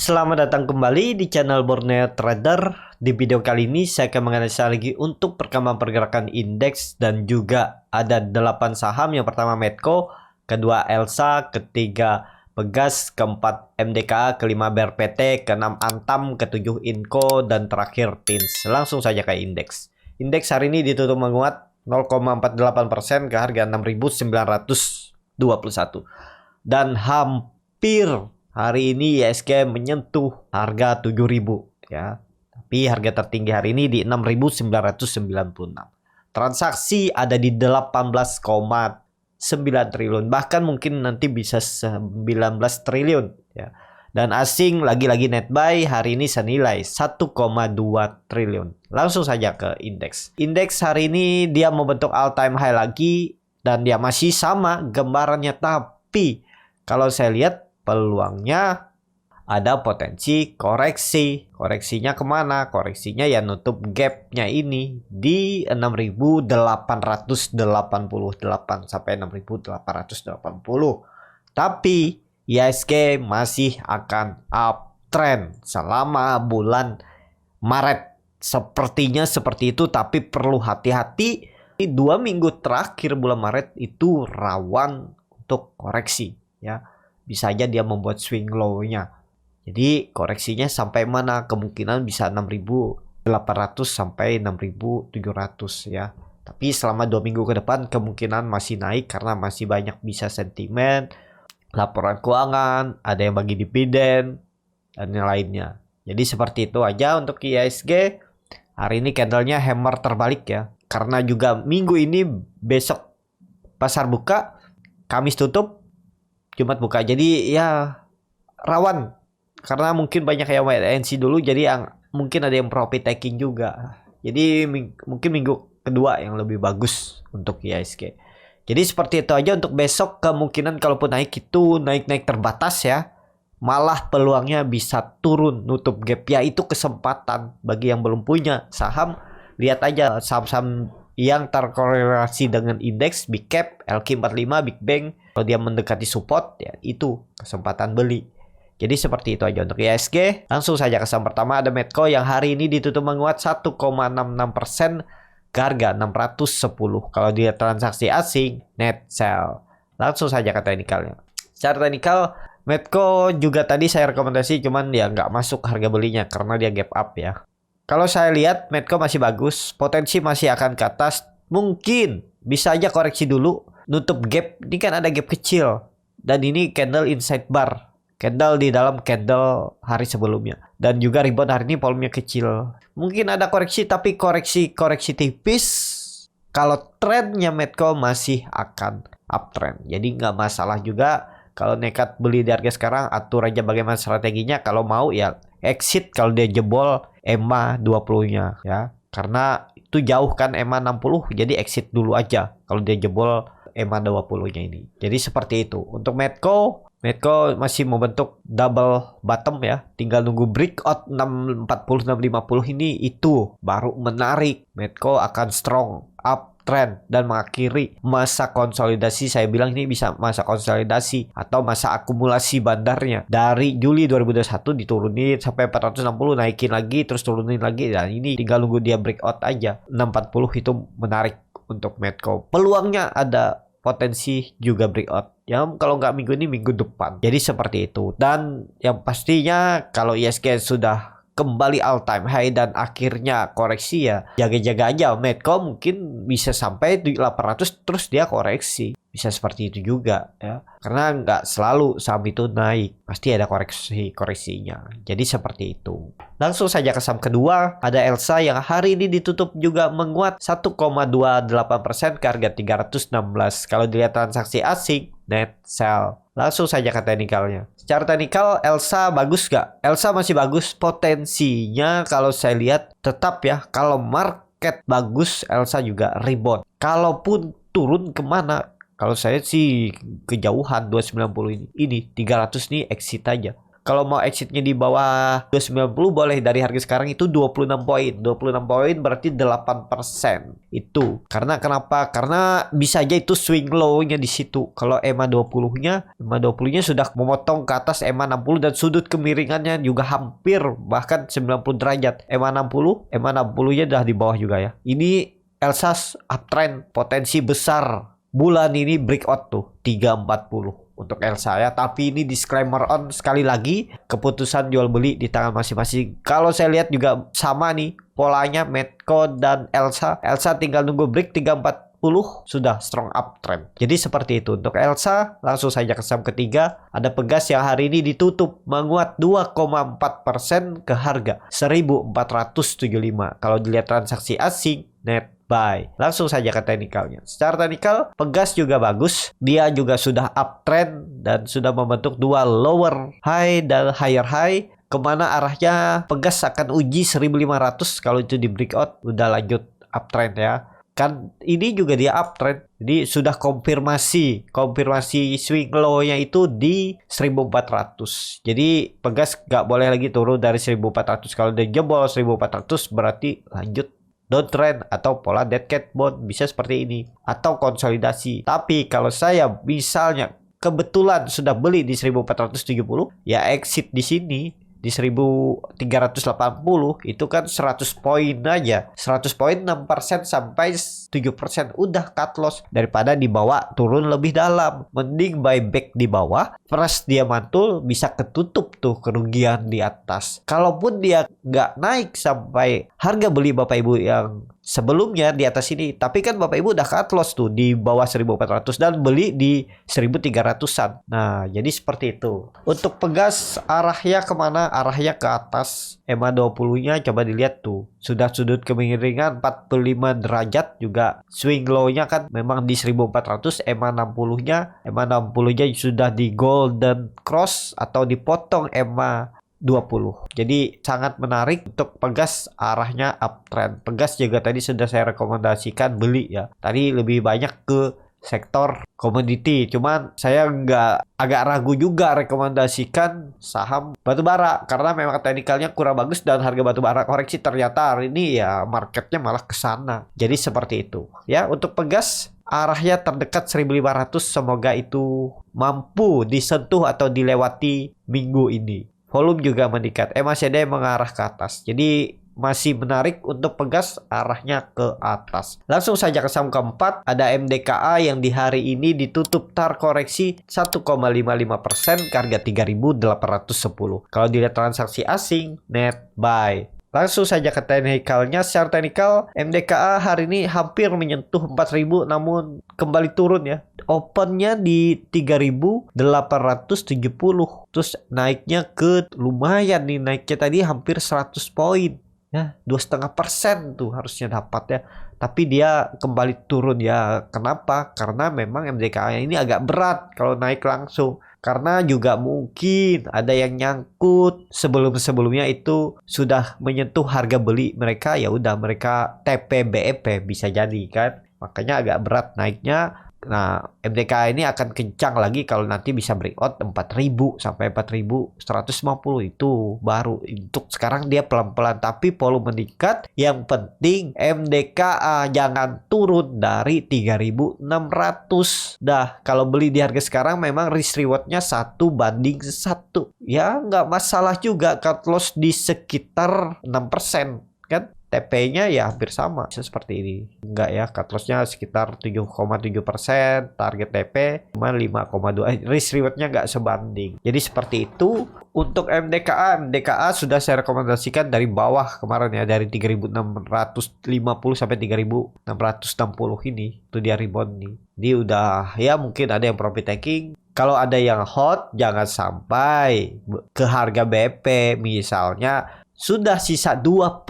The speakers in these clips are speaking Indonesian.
Selamat datang kembali di channel Borneo Trader. Di video kali ini saya akan menganalisa lagi untuk perkembangan pergerakan indeks dan juga ada 8 saham. Yang pertama Medco, kedua Elsa, ketiga Pegas, keempat MDKA, kelima BRPT, keenam Antam, ketujuh Inco, dan terakhir Tins. Langsung saja ke indeks. Indeks hari ini ditutup menguat 0,48% ke harga 6.921 dan hampir hari ini IHSG menyentuh harga 7.000 ya. Tapi harga tertinggi hari ini di 6.996. Transaksi ada di 18,9 triliun. Bahkan mungkin nanti bisa 19 triliun ya. Dan asing lagi-lagi net buy hari ini senilai 1,2 triliun. Langsung saja ke indeks. Indeks hari ini dia membentuk all time high lagi dan dia masih sama gambarannya, tapi kalau saya lihat peluangnya ada potensi koreksi. Koreksinya kemana? Koreksinya ya nutup gapnya ini di 6.888 sampai 6.880. Tapi IHSG masih akan uptrend selama bulan Maret. Sepertinya seperti itu, tapi perlu hati-hati. 2 minggu terakhir bulan Maret itu rawan untuk koreksi ya. Bisa aja dia membuat swing low-nya. Jadi koreksinya sampai mana? Kemungkinan bisa 6.800 sampai 6.700 ya. Tapi selama 2 minggu ke depan kemungkinan masih naik karena masih banyak bisa sentimen, laporan keuangan, ada yang bagi dividen, dan yang lainnya. Jadi seperti itu aja untuk IHSG. Hari ini candlenya hammer terbalik ya. Karena juga minggu ini besok pasar buka, Kamis tutup, Jumat buka. Jadi ya rawan. Karena mungkin banyak yang wait and see dulu. Jadi mungkin ada yang profit taking juga. Jadi mungkin minggu kedua yang lebih bagus untuk IHSG. Jadi seperti itu aja untuk besok. Kemungkinan kalaupun naik itu naik-naik terbatas ya. Malah peluangnya bisa turun nutup gap ya. Itu kesempatan bagi yang belum punya saham. Lihat aja saham-saham yang terkorelasi dengan indeks, Big Cap, LQ45, Big Bang. Kalau dia mendekati support ya itu kesempatan beli. Jadi seperti itu aja untuk IHSG. Langsung saja ke saham pertama ada Medco yang hari ini ditutup menguat 1,66% ke harga 610. Kalau dia transaksi asing, net sell. Langsung saja ke teknikalnya. Secara teknikal, Medco juga tadi saya rekomendasi, cuman ya nggak masuk harga belinya karena dia gap up ya. Kalau saya lihat Medco masih bagus, potensi masih akan ke atas. Mungkin bisa aja koreksi dulu, nutup gap. Ini kan ada gap kecil. Dan ini candle inside bar. Candle di dalam candle hari sebelumnya. Dan juga rebound hari ini volumenya kecil. Mungkin ada koreksi, tapi koreksi tipis. Kalau trennya Medco masih akan uptrend. Jadi nggak masalah juga. Kalau nekat beli di harga sekarang, atur aja bagaimana strateginya. Kalau mau ya exit kalau dia jebol EMA 20-nya ya. Karena itu jauh kan EMA 60, jadi exit dulu aja kalau dia jebol EMA 20-nya ini. Jadi seperti itu. Untuk Medco masih membentuk double bottom ya. Tinggal nunggu breakout 640 650 ini, itu baru menarik. Medco akan strong uptrend dan mengakhiri masa konsolidasi. Saya bilang ini bisa masa konsolidasi atau masa akumulasi bandarnya. Dari Juli 2021 diturunin sampai 460, naikin lagi terus turunin lagi. Dan ini tinggal nunggu dia breakout aja. 640 itu menarik untuk Medco. Peluangnya ada potensi juga breakout. Ya kalau nggak minggu ini, minggu depan. Jadi seperti itu. Dan yang pastinya kalau IHSG sudah kembali all time high dan akhirnya koreksi ya jaga-jaga aja. Medco mungkin bisa sampai 800 terus dia koreksi. Bisa seperti itu juga ya. Karena nggak selalu saham itu naik. Pasti ada koreksinya. Jadi seperti itu. Langsung saja ke saham kedua. Ada Elsa yang hari ini ditutup juga menguat 1,28% ke harga 316. Kalau dilihat transaksi asing, net sell. Langsung saja ke teknikalnya. Secara teknikal Elsa bagus gak? Elsa masih bagus. Potensinya kalau saya lihat tetap ya. Kalau market bagus, Elsa juga rebound. Kalaupun turun kemana? Kalau saya sih kejauhan 290 ini 300 nih exit aja. Kalau mau exitnya di bawah 290 boleh dari harga sekarang itu 26 poin. 26 poin berarti 8%. Itu. Karena kenapa? Karena bisa aja itu swing low-nya di situ. Kalau EMA 20-nya sudah memotong ke atas EMA 60 dan sudut kemiringannya juga hampir bahkan 90 derajat. EMA 60-nya udah di bawah juga ya. Ini Elsa uptrend potensi besar. Bulan ini breakout tuh 340 untuk Elsa ya. Tapi ini disclaimer on sekali lagi, keputusan jual beli di tangan masing-masing. Kalau saya lihat juga sama nih polanya Medco dan Elsa. Elsa tinggal nunggu break 340 sudah strong uptrend. Jadi seperti itu untuk Elsa. Langsung saja ke saham ketiga, ada Pegas yang hari ini ditutup menguat 2,4% ke harga 1475. Kalau dilihat transaksi asing net buy. Langsung saja ke teknikalnya. Secara teknikal, Pegas juga bagus. Dia juga sudah uptrend dan sudah membentuk dua lower high dan higher high. Kemana arahnya Pegas akan uji 1500 kalau itu di breakout. Udah lanjut uptrend ya. Kan ini juga dia uptrend. Jadi sudah konfirmasi swing low-nya itu di 1400. Jadi Pegas nggak boleh lagi turun dari 1400. Kalau dia jebol 1400 berarti lanjut downtrend atau pola dead cat bond, bisa seperti ini atau konsolidasi. Tapi kalau saya misalnya kebetulan sudah beli di 1470 ya exit di sini di 1380 itu kan 100 poin aja. 100 poin 6% sampai 7% udah cut loss daripada dibawa turun lebih dalam. Mending buyback di bawah, fresh dia mantul bisa ketutup tuh kerugian di atas. Kalaupun dia nggak naik sampai harga beli Bapak Ibu yang sebelumnya di atas ini, tapi kan Bapak Ibu udah cut loss tuh di bawah 1400 dan beli di 1300-an. Nah, jadi seperti itu. Untuk Pegas arahnya kemana? Arahnya ke atas. EMA 20-nya coba dilihat tuh. Sudah sudut kemiringan 45 derajat juga. Swing low-nya kan memang di 1400. EMA 60-nya sudah di golden cross atau dipotong EMA 20. Jadi sangat menarik untuk Pegas arahnya uptrend. Pegas juga tadi sudah saya rekomendasikan beli ya. Tadi lebih banyak ke sektor komoditi. Cuman saya agak ragu juga rekomendasikan saham batubara karena memang teknikalnya kurang bagus dan harga batubara koreksi ternyata hari ini ya marketnya malah ke sana. Jadi seperti itu. Ya, untuk Pegas arahnya terdekat 1500, semoga itu mampu disentuh atau dilewati minggu ini. Volume juga meningkat. Masih ada yang mengarah ke atas. Jadi masih menarik untuk Pegas arahnya ke atas. Langsung saja ke saham keempat. Ada MDKA yang di hari ini ditutup koreksi 1,55% ke harga 3.810. Kalau dilihat transaksi asing, net buy. Langsung saja ke teknikalnya. Secara teknikal, MDKA hari ini hampir menyentuh 4.000 namun kembali turun ya. Opennya di 3.870. Terus naiknya ke lumayan nih. Naiknya tadi hampir 100 poin. Ya, 2,5% tuh harusnya dapat ya. Tapi dia kembali turun ya. Kenapa? Karena memang MDKA ini agak berat kalau naik langsung. Karena juga mungkin ada yang nyangkut sebelumnya itu sudah menyentuh harga beli mereka, ya udah mereka TP BEP bisa jadi kan. Makanya agak berat naiknya. Nah, MDKA ini akan kencang lagi kalau nanti bisa breakout 4.000 sampai 4.150 itu baru. Untuk sekarang dia pelan-pelan tapi volume meningkat. Yang penting MDKA jangan turun dari 3.600. Dah, kalau beli di harga sekarang memang risk rewardnya 1 banding 1. Ya nggak masalah juga cut loss di sekitar 6% kan. TP-nya ya hampir sama seperti ini. Enggak ya, cut loss-nya sekitar 7,7%, target TP cuma 5,2. Risk reward-nya nggak sebanding. Jadi seperti itu. Untuk MDKA sudah saya rekomendasikan dari bawah kemarin ya, dari 3.650 sampai 3.660 ini. Itu dia rebound nih. Dia udah ya mungkin ada yang profit taking. Kalau ada yang hot, jangan sampai ke harga BP misalnya sudah sisa 2%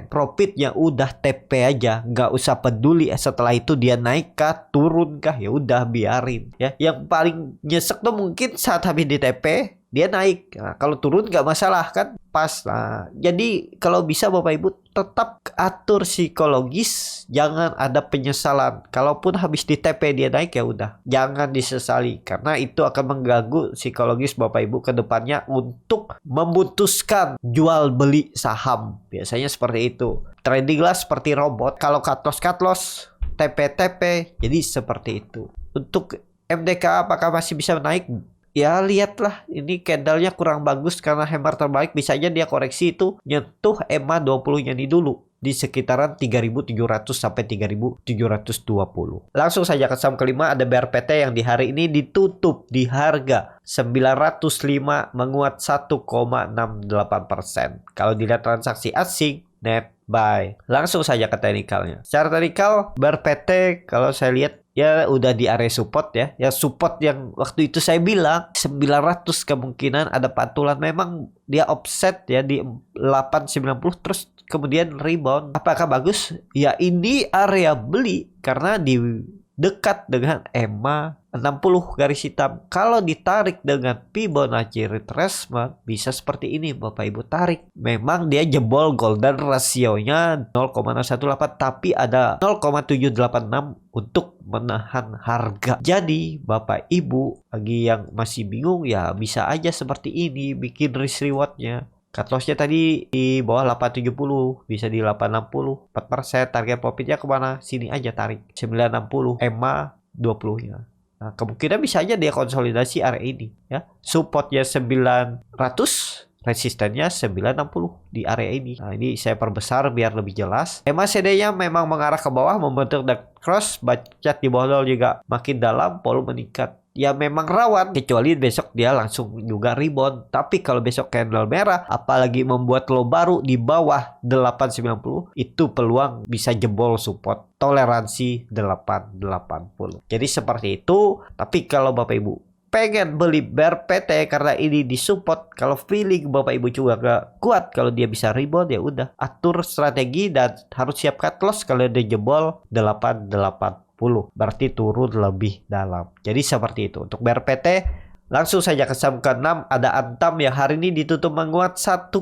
profit yang udah TP aja, nggak usah peduli setelah itu dia naik kah turun kah, ya udah biarin ya. Yang paling nyesek tuh mungkin saat habis di TP dia naik. Nah, kalau turun nggak masalah kan, pas. Nah, jadi kalau bisa Bapak Ibu tetap atur psikologis, jangan ada penyesalan. Kalaupun habis di TP dia naik ya udah, jangan disesali karena itu akan mengganggu psikologis Bapak Ibu ke depannya untuk memutuskan jual beli saham. Biasanya seperti itu. Tradinglah seperti robot. Kalau cut loss, TP, jadi seperti itu. Untuk MDK apakah masih bisa naik? Ya lihatlah, ini candlenya kurang bagus karena hammer terbalik, bisa aja dia koreksi itu nyentuh EMA 20-nya nih dulu di sekitaran 3.700 sampai 3.720. Langsung saja ke saham kelima, ada BRPT yang di hari ini ditutup di harga 905, menguat 1,68%. Kalau dilihat transaksi asing, net buy. Langsung saja ke teknikalnya. Secara teknikal BRPT kalau saya lihat ya udah di area support ya. Ya support yang waktu itu saya bilang 900 kemungkinan ada pantulan. Memang dia offset ya di 890 terus kemudian rebound. Apakah bagus? Ya ini area beli karena di dekat dengan EMA 60 garis hitam. Kalau ditarik dengan Fibonacci retracement bisa seperti ini Bapak Ibu tarik. Memang dia jebol golden rasionya 0,018 tapi ada 0,786 untuk menahan harga. Jadi Bapak Ibu bagi yang masih bingung ya bisa aja seperti ini bikin risk rewardnya. Cut loss-nya tadi di bawah 870, bisa di 860, 4%. Target profitnya kemana? Sini aja tarik. 960, EMA 20-nya. Nah, kemungkinan bisa aja dia konsolidasi area ini. Ya. Supportnya 900, resistennya 960 di area ini. Nah, ini saya perbesar biar lebih jelas. EMA CD-nya memang mengarah ke bawah, membentuk dark cross. Bacot di bawah juga makin dalam, volume meningkat. Ya memang rawan kecuali besok dia langsung juga rebound. Tapi kalau besok candle merah apalagi membuat low baru di bawah 890 itu peluang bisa jebol support toleransi 880. Jadi seperti itu. Tapi kalau Bapak Ibu pengen beli BRPT karena ini disupport, kalau feeling Bapak Ibu juga gak kuat kalau dia bisa rebound ya udah atur strategi dan harus siap cut loss kalau dia jebol 880. Berarti turun lebih dalam. Jadi seperti itu. Untuk BRPT langsung saja ke saham ke-6 ada Antam yang hari ini ditutup menguat 1,8%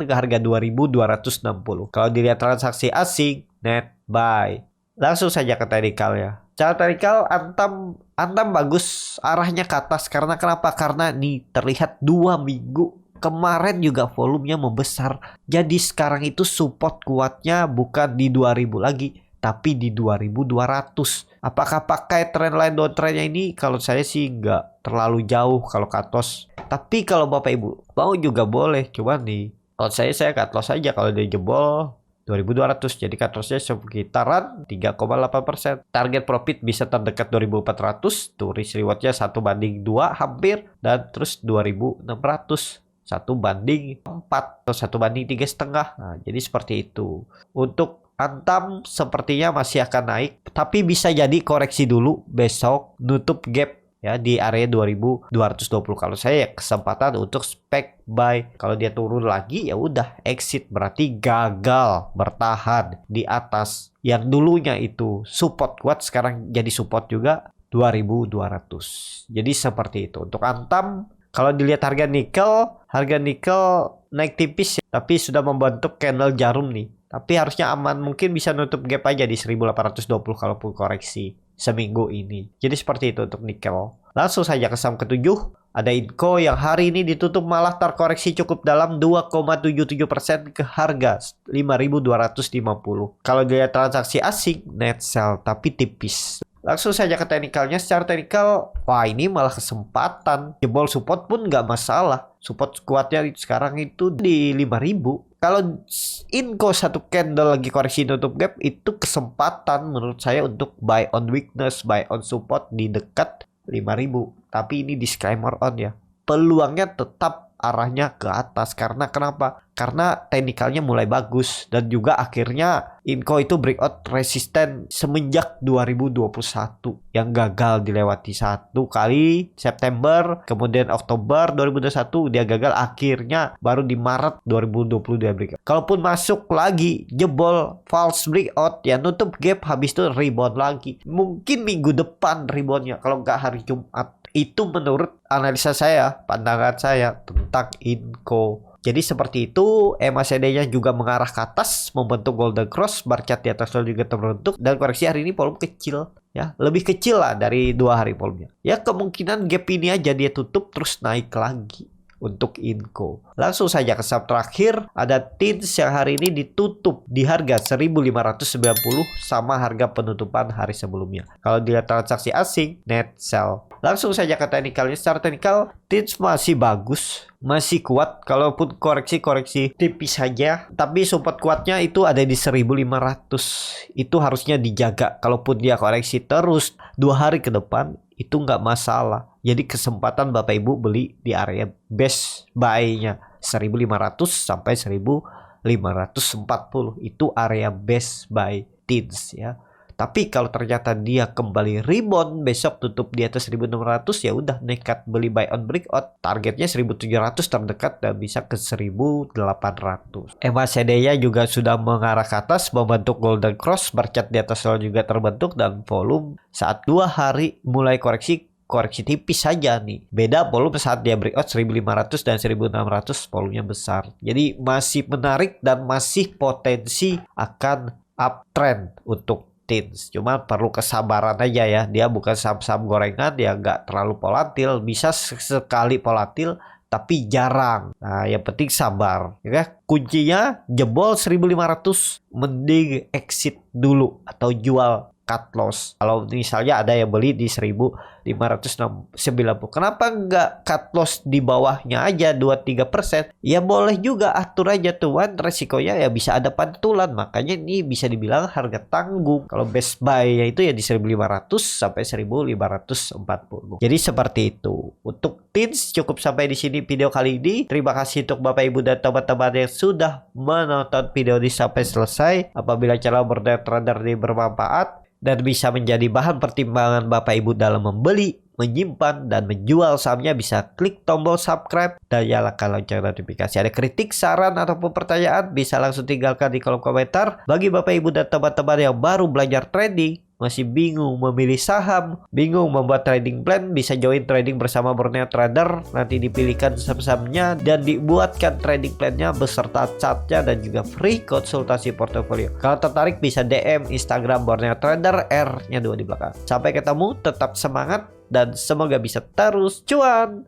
ke harga 2.260. Kalau dilihat transaksi asing net buy. Langsung saja ke teknikalnya. Cara teknikal Antam bagus arahnya ke atas karena kenapa? Karena nih terlihat 2 minggu kemarin juga volumenya membesar. Jadi sekarang itu support kuatnya bukan di 2000 lagi tapi di 2200. Apakah pakai trendline downtrendnya ini? Kalau saya sih nggak terlalu jauh kalau cut loss. Tapi kalau Bapak Ibu mau juga boleh. Coba nih, kalau saya cut loss aja kalau dia jebol 2200. Jadi cut lossnya sekitaran 3,8%. Target profit bisa terdekat 2400. Tuh risk rewardnya 1/2 hampir. Dan terus 2600. 1/4 atau 1/3,5. Nah, jadi seperti itu. Untuk Antam sepertinya masih akan naik, tapi bisa jadi koreksi dulu besok nutup gap ya di area 2220. Kalau saya ya kesempatan untuk spek buy. Kalau dia turun lagi ya udah exit, berarti gagal bertahan di atas yang dulunya itu support kuat sekarang jadi support juga 2200. Jadi seperti itu. Untuk Antam kalau dilihat harga nikel naik tipis ya, tapi sudah membentuk candle jarum nih. Tapi harusnya aman, mungkin bisa nutup gap aja di 1820 kalaupun koreksi seminggu ini. Jadi seperti itu untuk nikel. Langsung saja ke saham ke-7, ada Inco yang hari ini ditutup malah terkoreksi cukup dalam 2,77% ke harga 5.250. Kalau dilihat transaksi asing net sell tapi tipis. Langsung saja ke teknikalnya. Secara teknikal, wah ini malah kesempatan. Jebol support pun nggak masalah. Support kuatnya sekarang itu di 5000. Kalau Inco satu candle lagi koreksi nutup gap, itu kesempatan menurut saya untuk buy on weakness, buy on support di dekat 5000. Tapi ini disclaimer on ya. Peluangnya tetap arahnya ke atas. Karena kenapa? Karena teknikalnya mulai bagus. Dan juga akhirnya Inco itu breakout resisten semenjak 2021. Yang gagal dilewati satu kali September. Kemudian Oktober 2021 dia gagal. Akhirnya baru di Maret 2020 dia breakout. Kalaupun masuk lagi jebol false breakout ya nutup gap habis itu rebound lagi. Mungkin minggu depan reboundnya kalau nggak hari Jumat. Itu menurut analisa saya, pandangan saya tentang Inco. Jadi seperti itu, MACD-nya juga mengarah ke atas, membentuk golden cross, bar chart di atas juga terbentuk, dan koreksi hari ini volume kecil. Ya, lebih kecil lah dari 2 hari volumenya. Ya, kemungkinan gap ini aja dia tutup terus naik lagi untuk Inco. Langsung saja ke saham terakhir, ada TINS yang hari ini ditutup di harga 1.590 sama harga penutupan hari sebelumnya. Kalau dilihat transaksi asing, net sell. Langsung saja ke teknikalnya. Secara teknikal, TINS masih bagus, masih kuat. Kalaupun koreksi tipis saja, tapi support kuatnya itu ada di 1.500. Itu harusnya dijaga. Kalaupun dia koreksi terus 2 hari ke depan, itu nggak masalah. Jadi kesempatan Bapak Ibu beli di area best buy-nya 1.500 sampai 1.540. Itu area best buy TINS ya. Tapi kalau ternyata dia kembali rebound, besok tutup di atas 1.600, ya udah nekat beli buy on breakout. Targetnya 1.700 terdekat dan bisa ke 1.800. MACD-nya juga sudah mengarah ke atas, membentuk golden cross, bar chart di atas juga terbentuk, dan volume saat 2 hari mulai koreksi tipis saja nih. Beda volume saat dia breakout 1.500 dan 1.600 volumenya besar. Jadi masih menarik dan masih potensi akan uptrend untuk TINS. Cuma perlu kesabaran aja ya. Dia bukan saham-saham gorengan, dia nggak terlalu volatil. Bisa sekali volatil, tapi jarang. Nah, yang penting sabar. Ya, kuncinya jebol 1.500, mending exit dulu atau jual cut loss. Kalau misalnya ada yang beli di 1.590, kenapa nggak cut loss di bawahnya aja 2-3%? Ya boleh juga, atur aja tuan, resikonya ya bisa ada pantulan. Makanya ini bisa dibilang harga tanggung. Kalau best buy itu ya di 1.500 sampai 1.540. Jadi seperti itu. Untuk TINS cukup sampai di sini video kali ini. Terima kasih untuk Bapak Ibu dan teman-teman yang sudah menonton video ini sampai selesai. Apabila channel Borneo Trader ini bermanfaat dan bisa menjadi bahan pertimbangan Bapak Ibu dalam membeli, menyimpan, dan menjual sahamnya, bisa klik tombol subscribe dan nyalakan lonceng notifikasi. Ada kritik, saran, ataupun pertanyaan, bisa langsung tinggalkan di kolom komentar. Bagi Bapak Ibu dan teman-teman yang baru belajar trading, masih bingung memilih saham, bingung membuat trading plan, bisa join trading bersama Borneo Trader. Nanti dipilihkan saham-sahamnya dan dibuatkan trading plannya beserta chartnya dan juga free konsultasi portofolio. Kalau tertarik bisa DM Instagram Borneo Trader, R-nya 2 di belakang. Sampai ketemu, tetap semangat dan semoga bisa terus cuan.